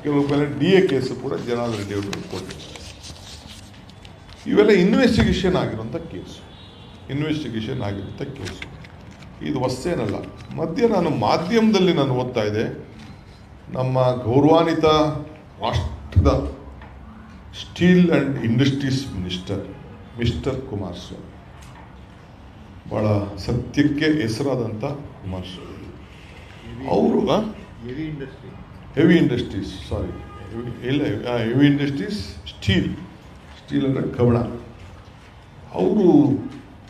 ಕೆಲವು ಮೇಲೆ DA case ಕೂಡ ಜನಾರ್ದನ್ ರೆಡ್ಡಿ ಅವರು ಕೊಟ್ಟಿದ್ದಾರೆ. ಇವೆಲ್ಲ ಇನ್ವೆಸ್ಟಿಗೇಷನ್ ಆಗಿರುವಂಥ ಕೇಸು. ಇದು ಹೊಸೇನಲ್ಲ. ಮಧ್ಯೆ ನಾನು ಮಾಧ್ಯಮದಲ್ಲಿ ಓದ್ತಾ ಇದ್ದೆ, ನಮ್ಮ ಗೌರವಾನ್ವಿತ ರಾಷ್ಟ್ರದ steel and industries mister Kumaraswamy, ಭಾಳ ಸತ್ಯಕ್ಕೆ ಹೆಸರಾದಂಥ ಕುಮಾರಸ್ವಾಮಿ ಅವರು ಹೆವಿ ಇಂಡಸ್ಟ್ರೀಸ್ ಸ್ಟೀಲ್ ಅಂದರೆ ಕವಣ, ಅವರು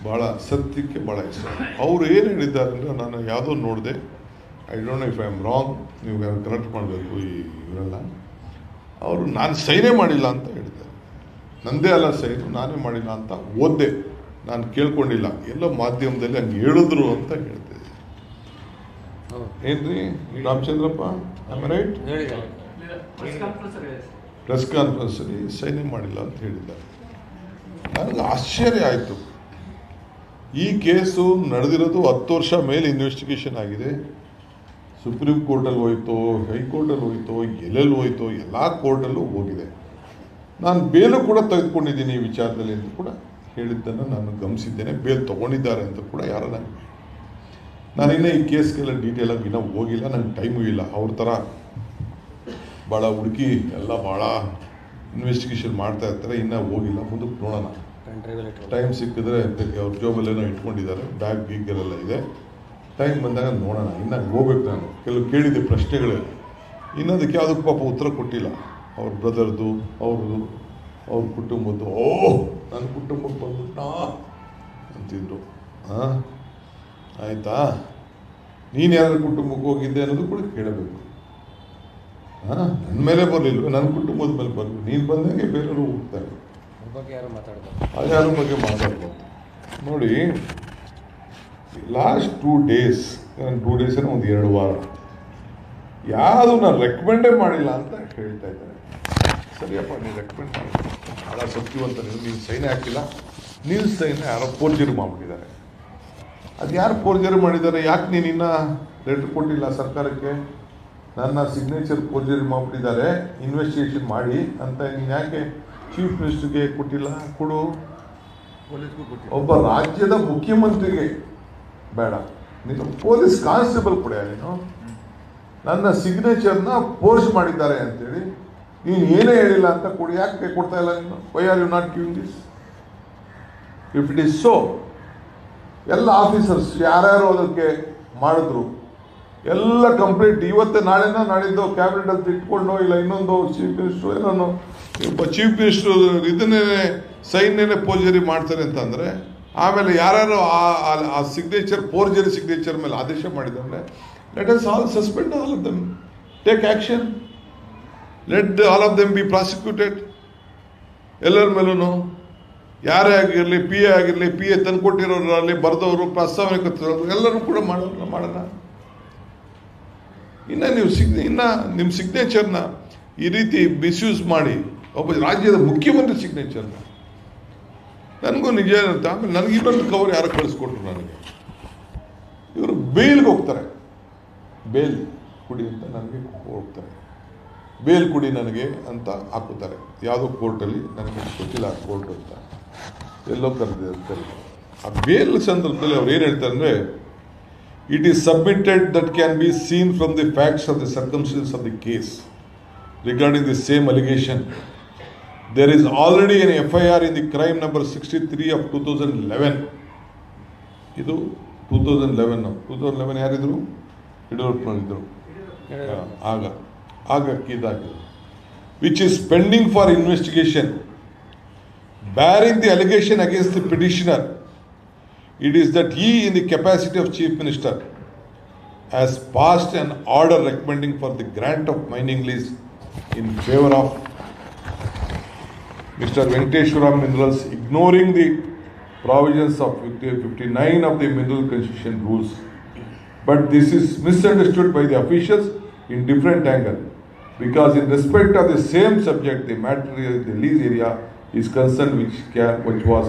ಭಾಳ ಸತ್ಯಕ್ಕೆ ಭಾಳ ಹೆಸರು. ಅವರು ಏನು ಹೇಳಿದ್ದಾರೆ ಅಂದರೆ, ನಾನು ಯಾವುದೋ ನೋಡಿದೆ, I don't know if I am wrong, ನೀವು ಕರೆಕ್ಟ್ ಮಾಡಬೇಕು ಇವರೆಲ್ಲ. ಅವರು ನಾನು ಸೈನೇ ಮಾಡಿಲ್ಲ ಅಂತ ಹೇಳಿದ್ದಾರೆ. ನಂದೇ ಅಲ್ಲ ಸೈನು, ನಾನೇ ಮಾಡಿಲ್ಲ ಅಂತ ಓದ್ದೆ, ನಾನು ಕೇಳ್ಕೊಂಡಿಲ್ಲ, ಎಲ್ಲ ಮಾಧ್ಯಮದಲ್ಲಿ ಹಂಗೆ ಹೇಳಿದ್ರು ಅಂತ ಹೇಳ್ತಿದ್ದೆ. ಏನ್ರಿ ರಾಮಚಂದ್ರಪ್ಪ, ರೈಟ್? ಪ್ರೆಸ್ ಕಾನ್ಫರೆನ್ಸಲ್ಲಿ ಸೈನೇ ಮಾಡಿಲ್ಲ ಅಂತ ಹೇಳಿದ್ದಾರೆ. ನನಗೆ ಆಶ್ಚರ್ಯ ಆಯಿತು. ಈ ಕೇಸು ನಡೆದಿರೋದು 10 ವರ್ಷ ಮೇಲೆ ಇನ್ವೆಸ್ಟಿಗೇಷನ್ ಆಗಿದೆ. ಸುಪ್ರೀಂ ಕೋರ್ಟಲ್ಲಿ ಹೋಯ್ತೋ, ಹೈಕೋರ್ಟಲ್ಲಿ ಹೋಯ್ತೋ, ಎಲ್ಲೆಲ್ಲಿ ಹೋಯ್ತೋ, ಎಲ್ಲ ಕೋರ್ಟಲ್ಲೂ ಹೋಗಿದೆ. ನಾನು ಬೇಲು ಕೂಡ ತೆಗೆದುಕೊಂಡಿದ್ದೀನಿ ಈ ವಿಚಾರದಲ್ಲಿ ಅಂತ ಕೂಡ ಹೇಳಿದ್ದನ್ನು ನಾನು ಗಮನಿಸಿದ್ದೇನೆ. ಬೇಲ್ ತೊಗೊಂಡಿದ್ದಾರೆ ಅಂತ ಕೂಡ ಯಾರು ನಾನಿನ್ನೂ ಈ ಕೇಸ್ಗೆಲ್ಲ ಡೀಟೇಲಾಗಿ ಇನ್ನೂ ಹೋಗಿಲ್ಲ, ನನಗೆ ಟೈಮು ಇಲ್ಲ. ಅವ್ರ ಥರ ಭಾಳ ಹುಡುಕಿ ಎಲ್ಲ ಭಾಳ ಇನ್ವೆಸ್ಟಿಗೇಷನ್ ಮಾಡ್ತಾ ಇರ್ತಾರೆ, ಇನ್ನೂ ಹೋಗಿಲ್ಲ. ಮುಂದಕ್ಕೆ ನೋಡೋಣ, ಟೈಮ್ ಸಿಕ್ಕಿದ್ರೆ. ಅವ್ರ ಜಾಬಲ್ಲೇನೋ ಇಟ್ಕೊಂಡಿದ್ದಾರೆ, ಬ್ಯಾಗ್ ಗೀಗಲ್ಲೆಲ್ಲ ಇದೆ. ಟೈಮ್ ಬಂದಾಗ ನೋಡೋಣ. ಇನ್ನು ಹೋಗ್ಬೇಕು. ನಾನು ಕೆಲವು ಕೇಳಿದ್ದೆ ಪ್ರಶ್ನೆಗಳಲ್ಲಿ, ಇನ್ನದಕ್ಕೆ ಯಾವುದಕ್ಕೆ ಪಾಪ ಉತ್ತರ ಕೊಟ್ಟಿಲ್ಲ. ಅವ್ರ ಬ್ರದರ್ದು, ಅವ್ರ ಕುಟುಂಬದ್ದು. ನನ್ನ ಕುಟುಂಬಕ್ಕೆ ಬಂದ್ಬಿಟ್ಟ ಅಂತಿದ್ರು. ಆಯಿತಾ, ನೀನು ಯಾರ ಕುಟುಂಬಕ್ಕೆ ಹೋಗಿದ್ದೆ ಅನ್ನೋದು ಕೂಡ ಕೇಳಬೇಕು. ನನ್ನ ಮೇಲೆ ಬರಲಿಲ್ಲ, ನನ್ನ ಕುಟುಂಬದ ಮೇಲೆ ಬರಲಿಲ್ಲ. ನೀನು ಬಂದಂಗೆ ಬೇರೆಯವರು ಹೋಗ್ತಾರೆ, ಯಾರ ಬಗ್ಗೆ ಮಾತಾಡ್ಬೋದು. ನೋಡಿ, ಲಾಸ್ಟ್ 2 ಡೇಸ್ ಏನೋ ಒಂದು 2 ವಾರ ಯಾವುದು ನಾನು ರೆಕಮೆಂಡೇ ಮಾಡಿಲ್ಲ ಅಂತ ಹೇಳ್ತಾ ಇದ್ದಾರೆ. ಸರಿಯಪ್ಪ, ನೀನು ರೆಕಮೆಂಡ್ ಮಾಡಿ, ಭಾಳ ಸತ್ಯವಂತ ನೀನು ಸೈನೇ ಹಾಕಿಲ್ಲ. ನೀನು ಸೈನ್ ಯಾರೋ ಫೋರ್ಜರಿ ಮಾಡಿಬಿಟ್ಟಿದ್ದಾರೆ. ಅದು ಯಾರು ಫೋರ್ಜರಿ ಮಾಡಿದ್ದಾರೆ? ಯಾಕೆ ನೀನು ಇನ್ನೂ ಲೆಟ್ರ್ ಕೊಟ್ಟಿಲ್ಲ ಸರ್ಕಾರಕ್ಕೆ? ನನ್ನ ಸಿಗ್ನೇಚರ್ ಫೋರ್ಜರಿ ಮಾಡಿಬಿಟ್ಟಿದ್ದಾರೆ, ಇನ್ವೆಸ್ಟಿಗೇಷನ್ ಮಾಡಿ ಅಂತ ನೀನು ಯಾಕೆ ಚೀಫ್ ಮಿನಿಸ್ಟರ್ಗೆ ಕೊಟ್ಟಿಲ್ಲ? ಕೊಡು. ಒಬ್ಬ ರಾಜ್ಯದ ಮುಖ್ಯಮಂತ್ರಿಗೆ ಬೇಡ, ನೀನು ಪೊಲೀಸ್ ಕಾನ್ಸ್ಟೇಬಲ್ ಕೊಡ. ನೀನು ನನ್ನ ಸಿಗ್ನೇಚರ್ನ ಫೋರ್ಸ್ ಮಾಡಿದ್ದಾರೆ ಅಂತೇಳಿ ನೀನು ಏನೇ ಹೇಳಿಲ್ಲ ಅಂತ ಕೊಡಿ. ಯಾಕೆ ಕೊಡ್ತಾ ಇಲ್ಲ ನೀನು? Why are you not giving this? If it is so, ಎಲ್ಲ ಆಫೀಸರ್ಸ್ ಯಾರ್ಯಾರು ಅದಕ್ಕೆ ಮಾಡಿದ್ರು ಎಲ್ಲ ಕಂಪ್ಲೀಟ್ ಇವತ್ತೇ ನಾಳಿದ್ದು ಕ್ಯಾಬಿನೆಟಲ್ಲಿ ಇಟ್ಕೊಂಡು, ಇಲ್ಲ ಇನ್ನೊಂದು ಚೀಫ್ ಮಿನಿಸ್ಟ್ರು ಏನೋ ಚೀಫ್ ಮಿನಿಸ್ಟ್ರು ಇದನ್ನೇ ಸೈನ್ಯನೇ ಫೋರ್ಜರಿ ಮಾಡ್ತಾರೆ ಅಂತಂದರೆ, ಆಮೇಲೆ ಯಾರ್ಯಾರು ಆ ಸಿಗ್ನೇಚರ್ ಫೋರ್ಜರಿ ಸಿಗ್ನೇಚರ್ ಮೇಲೆ ಆದೇಶ ಮಾಡಿದ್ದಾರೆ, let us all suspend all of them, take action, let all of them B prosecuted. ಎಲ್ಲರ ಮೇಲೂ ಯಾರೇ ಆಗಿರಲಿ, PA ಆಗಿರಲಿ, PA ತಂದುಕೊಟ್ಟಿರೋರಲ್ಲಿ ಬರೆದವರು, ಪ್ರಸ್ತಾವನೆ ಕೊಟ್ಟಿರೋರು ಎಲ್ಲರೂ ಕೂಡ ಮಾಡೋಣ. ಇನ್ನು ನಿಮ್ಮ ಸಿಗ್ನೇಚರ್ನ ಈ ರೀತಿ ಮಿಸ್ಯೂಸ್ ಮಾಡಿ, ಒಬ್ಬ ರಾಜ್ಯದ ಮುಖ್ಯಮಂತ್ರಿ ಸಿಗ್ನೇಚರ್ನ, ನನಗೂ ನಿಜ ಇರುತ್ತೆ. ಆಮೇಲೆ ನನಗೆ ಇನ್ನೊಂದು ಕವರ್ ಯಾರು ಕಳಿಸ್ಕೊಟ್ರು ನನಗೆ, ಇವರು ಬೇಲ್ಗೆ ಹೋಗ್ತಾರೆ, ಬೇಲ್ ಕುಡಿ ಅಂತ ನನಗೆ ಹೋಗ್ತಾರೆ, ಬೇಲ್ ಕುಡಿ ನನಗೆ ಅಂತ ಹಾಕುತ್ತಾರೆ. ಯಾವುದೋ ಕೋರ್ಟಲ್ಲಿ, ನನಗೆ ಗೊತ್ತಿಲ್ಲ ಆ ಕೋರ್ಟ್ ಅಂತ, ಎಲ್ಲೋ ಕರೆದಿರ್ತಾರೆ. ಆ ಬೇಲ್ ಸಂದರ್ಭದಲ್ಲಿ ಅವ್ರು ಏನು ಹೇಳ್ತಾರೆ ಅಂದರೆ, it is submitted that can be seen from the facts of the circumstances of the case regarding the same allegation. There is already an FIR in the crime number 63 of 2011. ಇದು 2011 ಯಾರಿದ್ರು? ಯಡಿಯೂರಪ್ಪನವರಿದ್ದರು ಆಗ ಇದಾಗಿದೆ. Which is pending for investigation. Bearing the allegation against the petitioner, it is that he, in the capacity of Chief Minister, has passed an order recommending for the grant of mining lease in favor of Mr. Venkateshwara Minerals, ignoring the provisions of 59 of the Mineral Concession Rules. But this is misunderstood by the officials in different angle, because in respect of the same subject, the material, the lease area is concerned, which was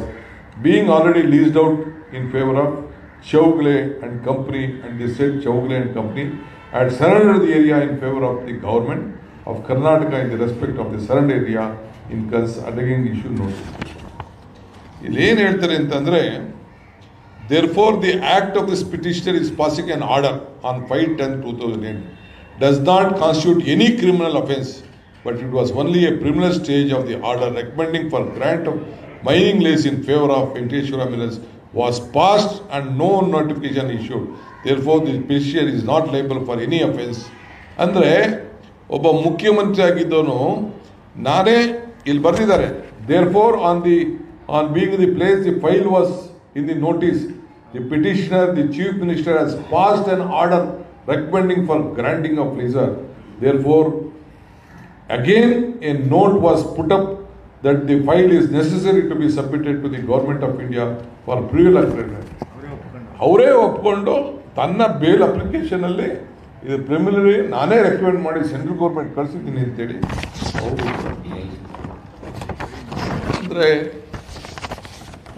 being already leased out in favor of Chaugle and Company, and they said Chaugle and Company had surrendered the area in favor of the government of Karnataka in the respect of the surrender area in again issue notice. ಇಲ್ಲಿ ಏನು ಹೇಳ್ತಾರೆ ಅಂತಂದರೆ, therefore the act of this petitioner is passing an order on 5/10/2008 does not constitute any criminal offence, but it was only a preliminary stage of the order recommending for grant of mining lease in favor of Venkateshwara Minerals was passed and no notification issued. Therefore the petitioner is not liable for any offence. ಅಂದರೆ ಒಬ್ಬ ಮುಖ್ಯಮಂತ್ರಿ ಆಗಿದ್ದವನು ನಾನೇ ಇಲ್ಲಿ ಬರೆದಿದ್ದಾರೆ, therefore on being the place the file was in the notice, the petitioner, the chief minister has passed an order recommending for granting of lease. Therefore again a note was put up that the file is necessary to be submitted to the government of India for approval agreement. ಅವರೇ ಒಪ್ಕೊಂಡು ತನ್ನ bale application ಅಲ್ಲಿ ಇದು ಪ್ರಿಮಿನರಿ ನಾನೇ recommend ಮಾಡಿ central government ಕಳಿಸಿದ್ದೀನಿ ಅಂತೇಳಿ ಅಂದರೆ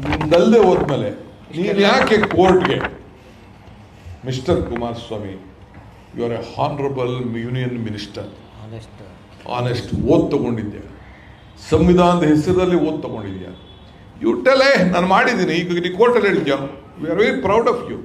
ನಿಂದಲ್ಲದೆ ಹೋದ್ಮೇಲೆ ನೀನು ಯಾಕೆ ಕೋರ್ಟ್ಗೆ mister Kumaraswamy, you are a honourable union minister, honest ಓದ್ ತಗೊಂಡಿದ್ಯಾ, ಸಂವಿಧಾನದ ಹೆಸರಲ್ಲಿ ಓದ್ ತಗೊಂಡಿದ್ಯಾ, ಯು ಟೆಲ್ ನಾನು ಮಾಡಿದ್ದೀನಿ, ಈಗ ನೀ ಕೋರ್ಟಲ್ಲಿ ಹೇಳಿದ್ಯಾ, we are very proud of you.